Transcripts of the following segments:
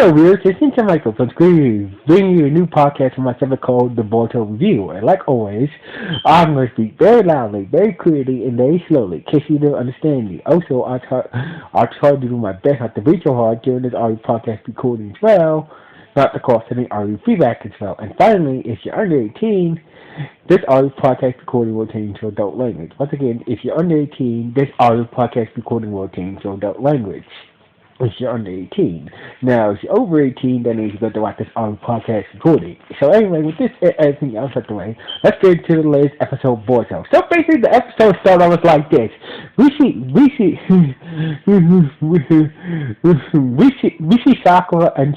Hello, viewers. This is Michael from Screen, bringing you a new podcast from myself called The Boruto Review. And like always, I'm going to speak very loudly, very clearly, and very slowly, in case you don't understand me. Also, I'll try to do my best not to be so hard during this audio podcast recording as well, not to cause any audio feedback as well. And finally, if you're under 18, this audio podcast recording will change to adult language. Once again, if you're under 18, this audio podcast recording will change to adult language. If you're under 18. Now, if you're over 18, then you got to watch this on podcast recording. So anyway, with this everything else out the way, let's get into the latest episode of Boruto. So basically, the episode started off like this. We see Sakura and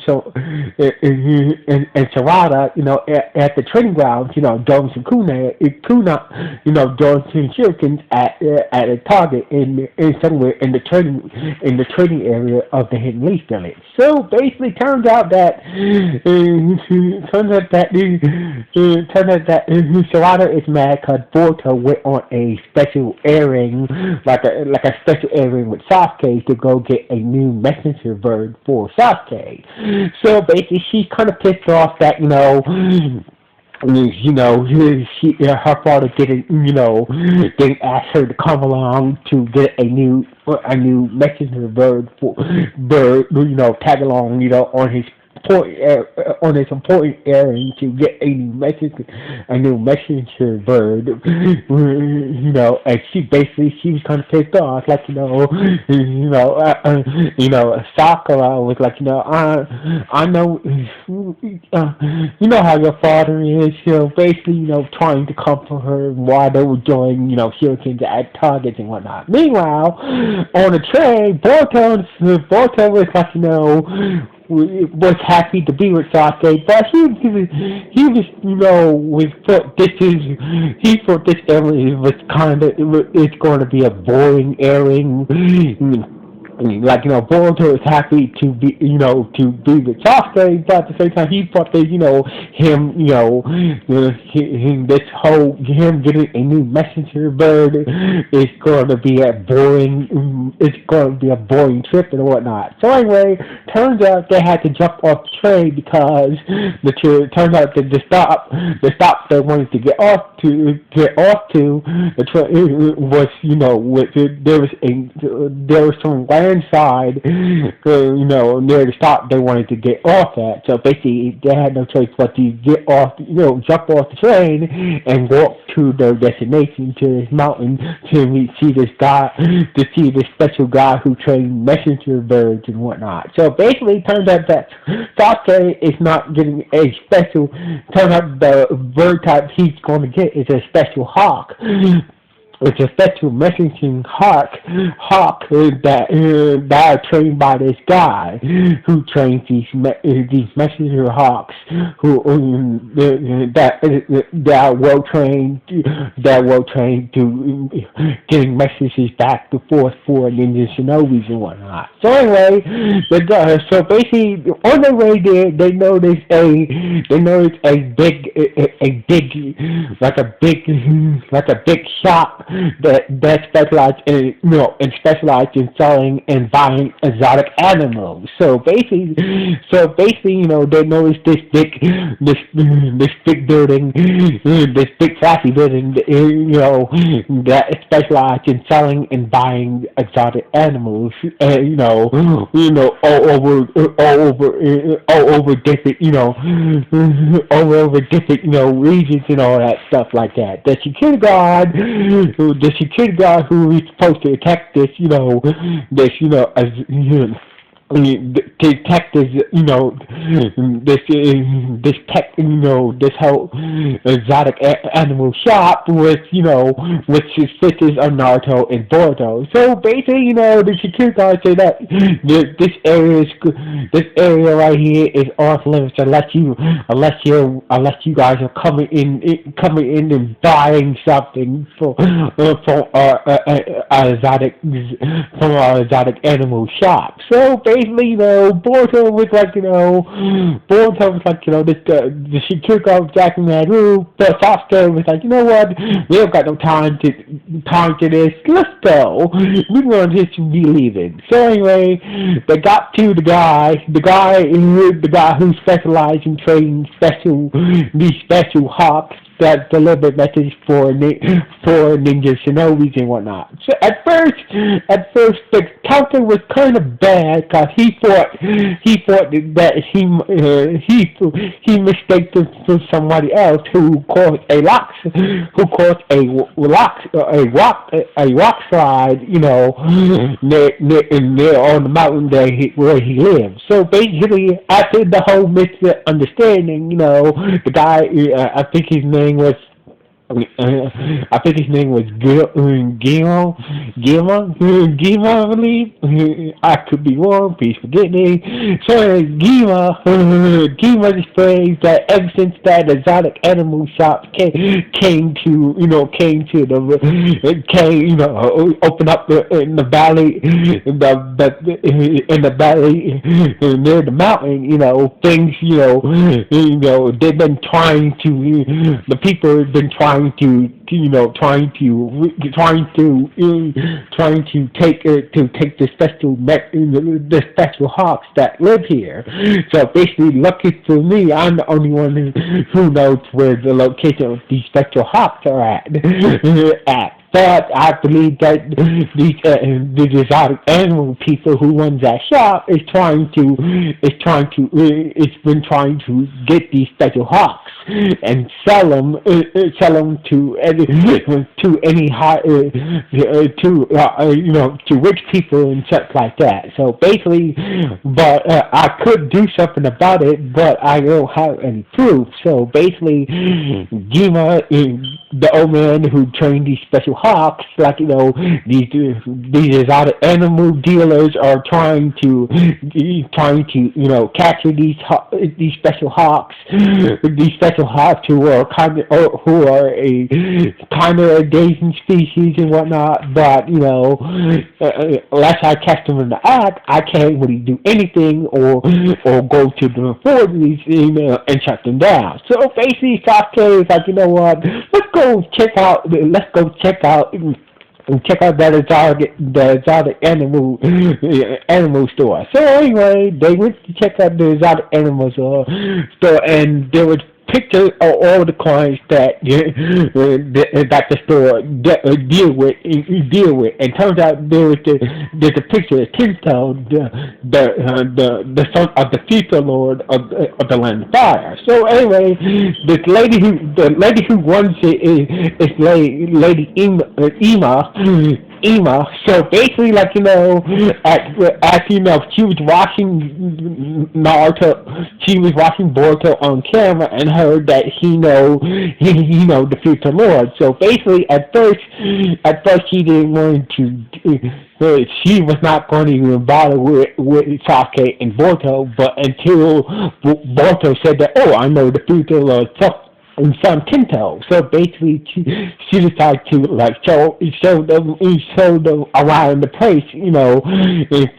Sarada, at the training grounds, doing some kuna, doing some shurikens at a target in somewhere in the training area of the Hidden Leaf Village. So basically, turns out that Sarada is mad because Boruto went on a special airing, like a special airing with Sasuke to go get a new messenger bird for Sasuke. So basically, she's kind of pissed off that her father didn't ask her to come along to get a new messenger bird, tag along, on his important errand to get a new messenger bird, and she was kind of pissed off, like, Sakura was like, I know, how your father is, basically, trying to comfort her while they were doing, shurikens at targets and whatnot. Meanwhile, on the train, Boruto was like, was happy to be with Sasuke, but he thought this airing was it's going to be a boring airing. Like, Boruto is happy to be with Sasuke, but at the same time, he thought that, him getting a new messenger bird is going to be a boring trip and whatnot. So anyway, turns out they had to jump off the train because turns out that the stop they wanted to get off to the train was, there was some inside, near the stop they wanted to get off at. So basically, they had no choice but to get off, jump off the train and walk to their destination, to this mountain, to see this special guy who trained messenger birds and whatnot. So basically, it turns out that Sasuke is not getting a special. Turns out the bird type he's going to get is a special hawk. It's a special messaging hawk that are trained by this guy who trains these messenger hawks that are well trained to getting messages back and forth for ninja shinobis and whatnot. So anyway, so basically on their way there, they noticed a big shop that specialized in selling and buying exotic animals. So basically, they noticed this big building, this big flashy building, that specialized in selling and buying exotic animals, all over different, regions and all that stuff like that. The security guard who is supposed to attack this, detectives, this whole exotic animal shop with sisters of Naruto and Boruto. So basically, the security guard said that this area right here is off limits unless you guys are coming in and buying something from our exotic animal shop. So basically, Boruto was like, Boruto was like, she took off Jack and Naru, but Sasuke was like, you know what? We don't got no time to this. Let's go. We want to just be leaving. So anyway, they got to the guy who specialized in trading these special hawks that delivered messages for ninja shinobis and whatnot. So at first the counter was kind of bad because he thought that he mistaken for somebody else who caused a rock slide, near on the mountain where he lived. So basically, after the whole misunderstanding, the guy, I think his name was Gima, I believe. I could be wrong, please forgive me. So Gima displays that ever since that exotic animal shop open up in the valley, in the valley near the mountain, things, they've been trying to, the people have been trying to take the special hawks that live here. So basically, lucky for me, I'm the only one who knows where the location of these special hawks are at. But I believe that these exotic animal people who runs that shop is been trying to get these special hawks and sell them to any high to rich people and such like that. So basically, but I could do something about it, but I don't have any proof. So basically, Gima, the old man who trained these special hawks, these exotic animal dealers are trying to capture these special hawks, who are a endangered species and whatnot. But unless I catch them in the act, I can't really do anything or go to the authorities and shut them down. So basically, Sasuke is like, you know what? Let's go check out the exotic animal store. So anyway, they went to check out the exotic animal store, and there was pictures of all the coins that the store deal with, and turns out there's a picture of Tinto, the son of the future lord of the land of fire. So anyway, the lady who runs it is Lady Ema. So basically, she was watching Naruto, she was watching Boruto on camera and heard that he know the future lord. So basically, at first she didn't want to. She was not going to even bother with Sasuke and Boruto, but until Boruto said that, oh, I know the future lord. And some Tinto. So basically, she decided to show them around the place, and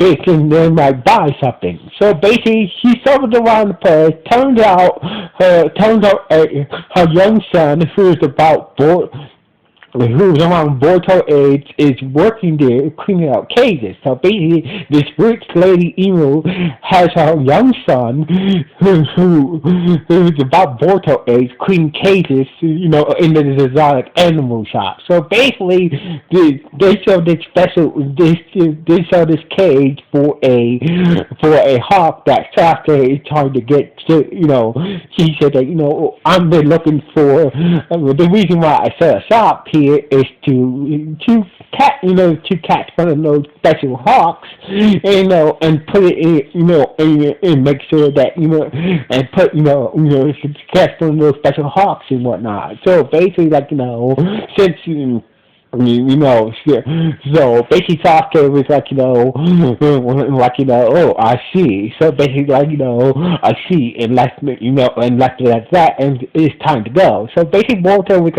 thinking they might buy something. So basically, she showed them around the place. Turned out her young son, who was around Boruto age, is working there cleaning out cages. So basically, this rich lady Emu has her young son who's about Boruto age cleaning cages, in the exotic animal shop. So basically, they show this cage for a hawk that Sasuke is trying to get. He said that I've been looking for the reason why I set a shop here is to catch one of those special hawks, and put it in, and make sure that and put catch one of those special hawks and whatnot. So basically, since so basically Sasuke was oh, I see. So basically, I see, and left it at that, and it's time to go. So basically, Walter was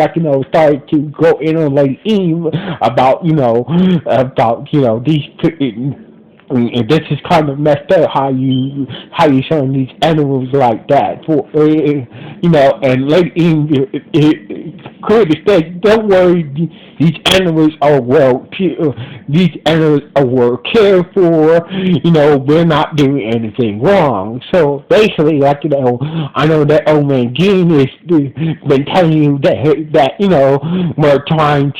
started to go in on Lady Eve about and this is kind of messed up how you showing these animals like that for and clearly state, don't worry, these animals are these animals are well cared for, we're not doing anything wrong. So basically, I know that old man Gene has been telling you that we're trying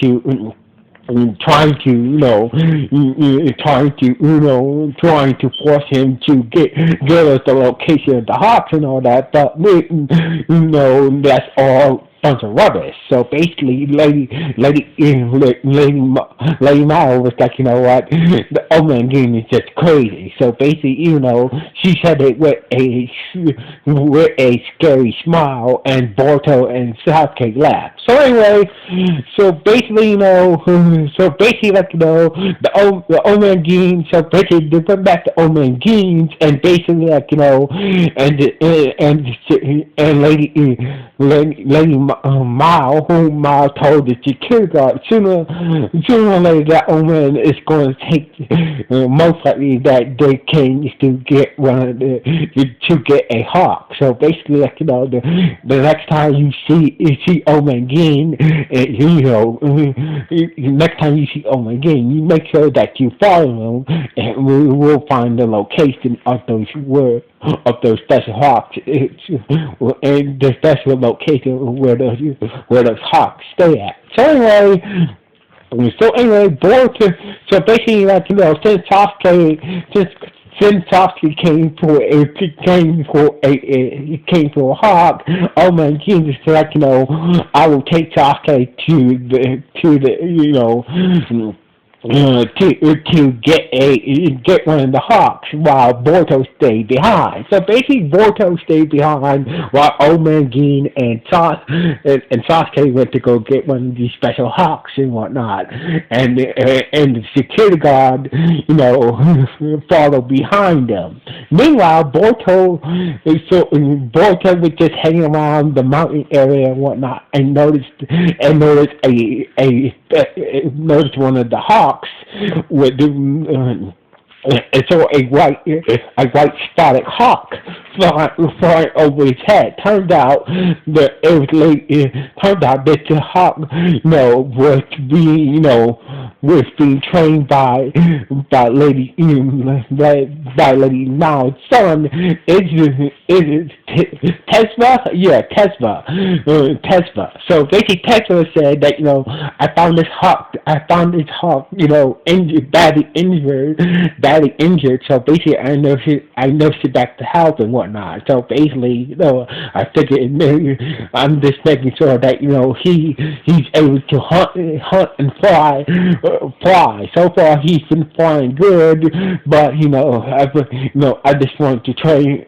to force him to get us the location of the Hawks and all that, but that's all bunch of rubbish. So basically, Lady Mao was like, you know what, the old man game is just crazy. So basically, she said it with a scary smile, and Boruto and Sasuke laughed. So anyway, the old man Genes. So basically, they went back to old man Genes, and basically, and Lady Mao, whom Mao told the security guard, sooner or later that old man is going to take, most likely that they can to get to get a hawk. So basically, the next time you see old man Gin, next time you see old man Gin, you make sure that you follow him, and we will find the location of those special hawks, and the special location where those hawks stay at. Boruto. So basically, since Sasuke came for a hawk, old man Jesus said, I will take Sasuke to the to get one of the hawks while Boruto stayed behind. So basically, Boruto stayed behind while Old Man Gin and Sasuke went to go get one of these special hawks and whatnot. And the security guard, followed behind them. Meanwhile, Boruto was just hanging around the mountain area and whatnot, and noticed one of the hawks with a white spotted hawk flying over his head. Turned out that the hawk, was being trained by Lady Nao's son. Is Tesla? Yeah, Tesla. So basically, Tesla said that I found this hawk, badly injured. So basically, I nursed it back to health and whatnot. So basically, I figured I'm just making sure that he's able to hunt and fly. So far, he's been flying good, but I just want to train,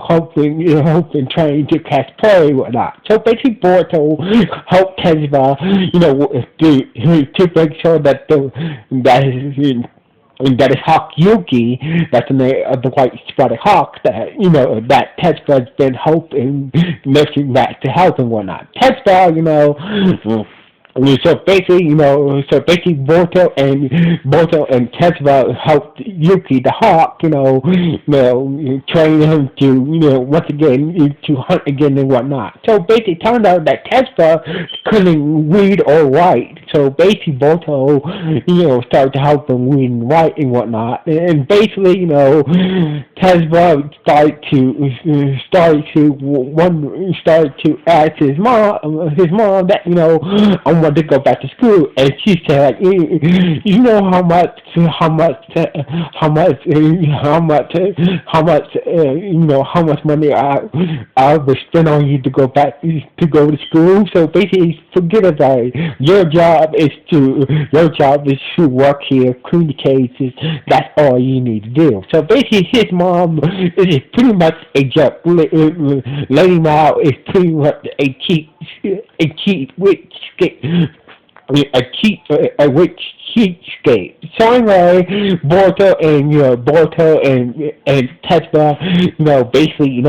hoping train to catch prey or whatnot. So basically, Boruto helped Tesla, to make sure that that is Hawk Yuki, that's the name of the white spotted hawk that Tesla has been hoping nursing back to health and whatnot. Tesla, so basically, Boruto and Tesla helped Yuki the hawk, train him to, once again, to hunt again and whatnot. So basically, it turned out that Tesla couldn't read or write. So basically, Boruto, started to help him read and write and whatnot. And basically, Tesla started to ask his mom that, I want to go back to school, and she said, how much money I would spend on you to go to school. So basically, forget about it. Your job is to work here, clean the cases. That's all you need to do. So basically, his mom is pretty much a jerk. Lady Mao is pretty much a cheap a rich cheapskate. So anyway, Boruto and Tesla, basically,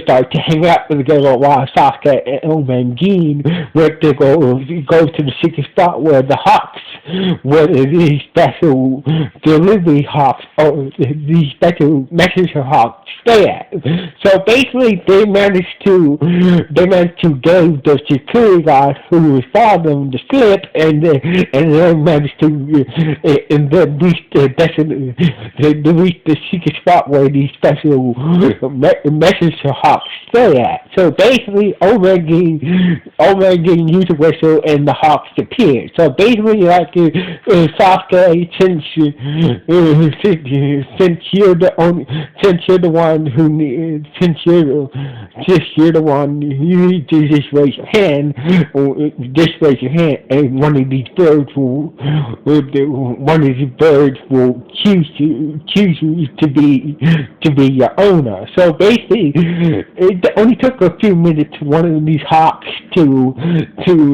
start to hang out together while Sasuke and Omangin went to go to the secret spot where the Hawks, where these special delivery Hawks, or these special messenger Hawks stay at. So basically, they managed to give the security guard who was following the slip, and then managed to and then reach the secret spot where these special messenger hawks stay at. So basically, Omega used a whistle and the hawks appeared. So basically, Sasuke, since you're the one, you need to just raise your hand, and one of these birds will choose you to be your owner. So basically, it only took a few minutes for one of these hawks to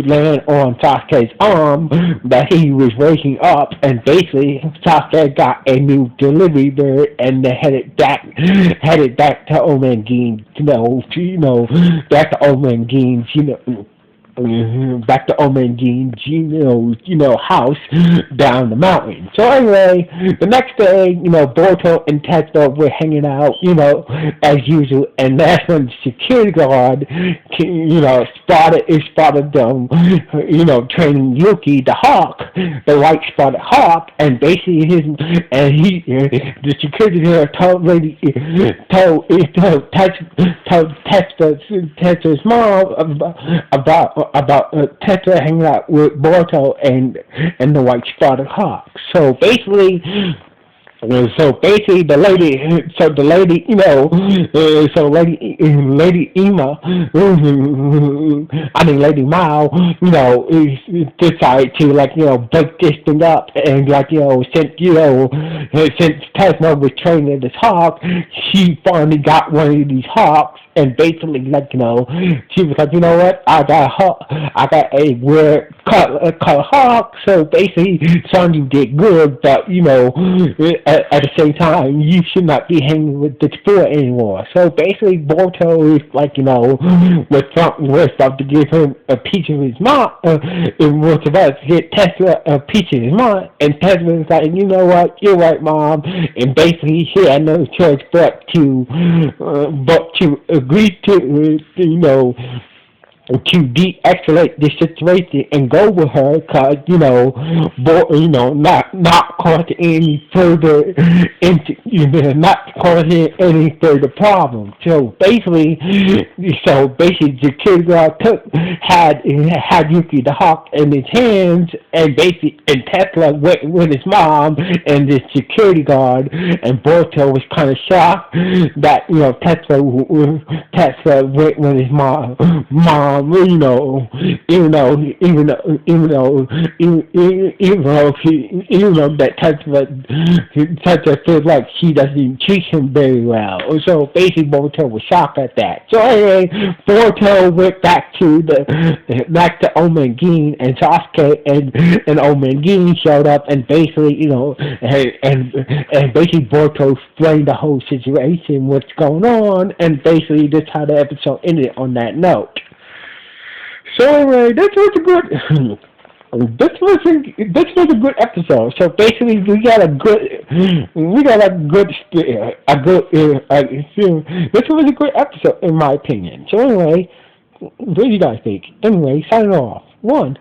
land on Sasuke's arm that he was waking up, and basically Sasuke got a new delivery bird, and they headed back to Omangin, back to Omangin's, back to Omangin's, house down the mountain. So anyway, the next day, Boruto and Tetsuo were hanging out, as usual, and that's when the security guard, spotted them, training Yuki, the hawk, the white spotted hawk, and basically the security guard told Tetsuo's mom about Tetra hanging out with Boruto and the white spotted hawk. So basically, the lady Ema, Lady Mao, decided to break this thing up, and since Tesla was training this hawk, she finally got one of these hawks, and basically she was like, what, I got a weird color hawk. So basically, Sanji did good, but at the same time, you should not be hanging with the spirit anymore. So basically, Boruto is was about to give him a piece of his mind, and was about to get Tesla a piece of his mind, and Tesla was like, you know what, you're right, Mom, and basically he had no choice but to agree to de-escalate this situation and go with her, cause not causing any further not causing any further problems. So basically, the kid had Yuki the Hawk in his hands, and Tesla went with his mom and the security guard, and Boruto was kind of shocked that Tesla went with his mom, even though that Tesla feels like she doesn't even treat him very well. So basically, Boruto was shocked at that. So anyway, Boruto went back to Omangin, and Sasuke and Omangin showed up, and basically, and basically Boruto explained the whole situation, what's going on, and basically that's how the episode ended on that note. So anyway, this was a good episode. So basically, this was a good episode in my opinion. So anyway, what do you guys think? Anyway, signing off. 1.